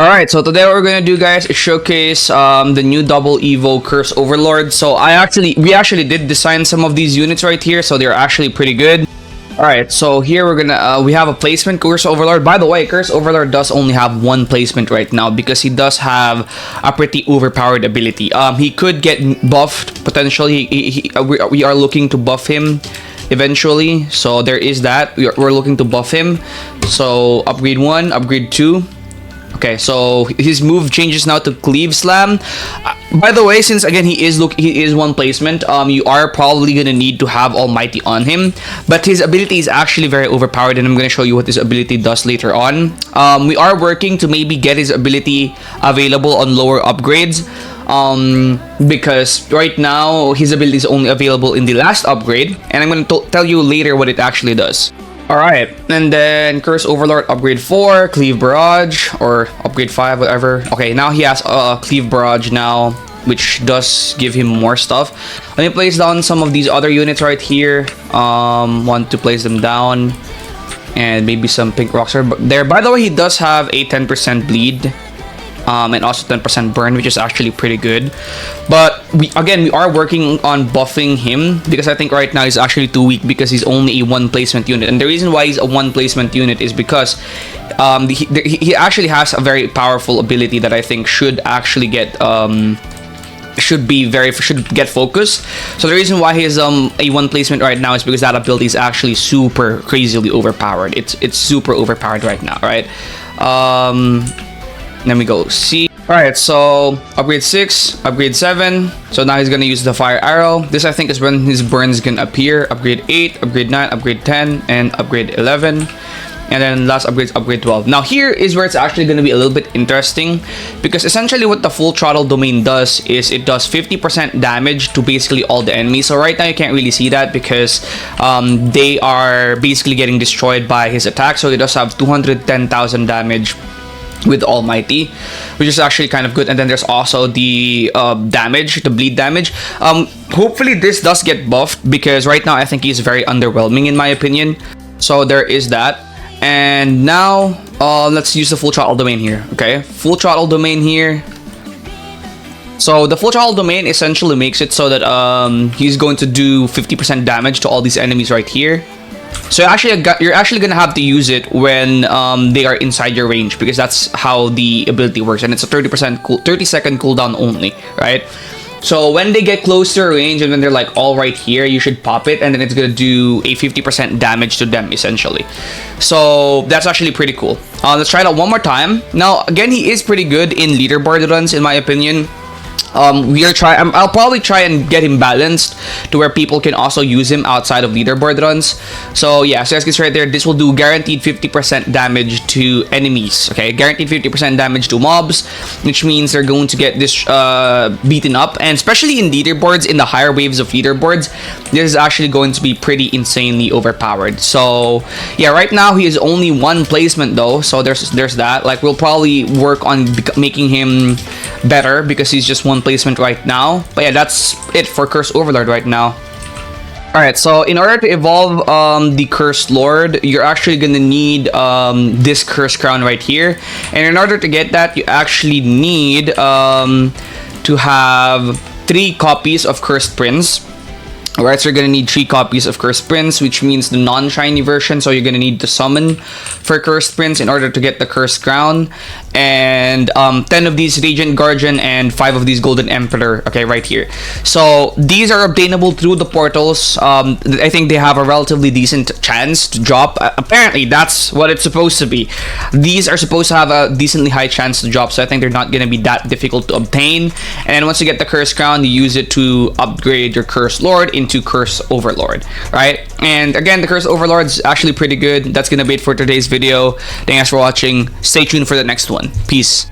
Alright, so today what we're gonna do, guys, is showcase the new double EVO Curse Overlord. So we actually did design some of these units right here, so they're actually pretty good. Alright, so here we're gonna we have a placement Curse Overlord. By the way, Curse Overlord does only have one placement right now because he does have a pretty overpowered ability. He could get buffed potentially. We are looking to buff him eventually, so there is that. We're looking to buff him. So upgrade 1, upgrade 2. Okay, so his move changes now to Cleave Slam. By the way, since again he is one placement, you are probably gonna need to have Almighty on him, but his ability is actually very overpowered, and I'm gonna show you what his ability does later on. We are working to maybe get his ability available on lower upgrades, because right now his ability is only available in the last upgrade, and I'm gonna tell you later what it actually does. Alright, and then Curse Overlord upgrade 4, Cleave Barrage, or upgrade 5, whatever. Okay, now he has Cleave Barrage now, which does give him more stuff. Let me place down some of these other units right here. Want to place them down. And maybe some pink rocks are there. By the way, he does have a 10% bleed. And also 10% burn, which is actually pretty good. But we are working on buffing him because I think right now he's actually too weak because he's only a one placement unit. And the reason why he's a one placement unit is because he actually has a very powerful ability that I think should actually get should get focused. So the reason why he is a one placement right now is because that ability is actually super crazily overpowered. It's super overpowered right now, right? Let me go see. Alright, so upgrade 6, upgrade 7. So now he's gonna use the fire arrow. This I think is when his burns can appear. Upgrade 8, upgrade 9, upgrade 10, and upgrade 11. And then last upgrade is upgrade 12. Now here is where it's actually going to be a little bit interesting, because essentially what the full throttle domain does is it does 50% damage to basically all the enemies. So right now you can't really see that because they are basically getting destroyed by his attack. So he does have 210,000 damage with Almighty, which is actually kind of good. And then there's also the damage, the bleed damage. Hopefully this does get buffed because right now I think he's very underwhelming in my opinion. So there is that. And now let's use the full throttle domain here. Okay, full throttle domain here. So the full throttle domain essentially makes it so that he's going to do 50% damage to all these enemies right here. So you're actually gonna have to use it when they are inside your range, because that's how the ability works, and it's a 30-second cooldown only, right? So when they get close to your range and when they're like all right here, you should pop it, and then it's gonna do a 50% damage to them essentially. So that's actually pretty cool. Let's try it out one more time. Now again, he is pretty good in leaderboard runs in my opinion. I'll probably try and get him balanced to where people can also use him outside of leaderboard runs. So yeah, so as you can see right there, this will do guaranteed 50% damage to enemies. Okay, guaranteed 50% damage to mobs, which means they're going to get this beaten up. And especially in leaderboards, in the higher waves of leaderboards, this is actually going to be pretty insanely overpowered. So yeah, right now he is only one placement though, so there's that. Like, we'll probably work on making him better because he's just one placement right now. But yeah, that's it for Curse Overlord right now. Alright, so in order to evolve the Cursed Lord, you're actually gonna need this Curse Crown right here. And in order to get that, you actually need to have 3 copies of Cursed Prince. Alright, so you're gonna need 3 copies of Cursed Prince, which means the non-shiny version. So you're gonna need to summon for Cursed Prince in order to get the Cursed Crown. And 10 of these Radiant Guardian and 5 of these Golden Emperor, okay, right here. So these are obtainable through the portals. I think they have a relatively decent chance to drop. Apparently that's what it's supposed to be. These are supposed to have a decently high chance to drop, so I think they're not gonna be that difficult to obtain. And once you get the Cursed Crown, you use it to upgrade your Cursed Lord into Curse Overlord, right? And again, the Curse Overlord is actually pretty good. That's gonna be it for today's video. Thanks for watching. Stay tuned for the next one. Peace.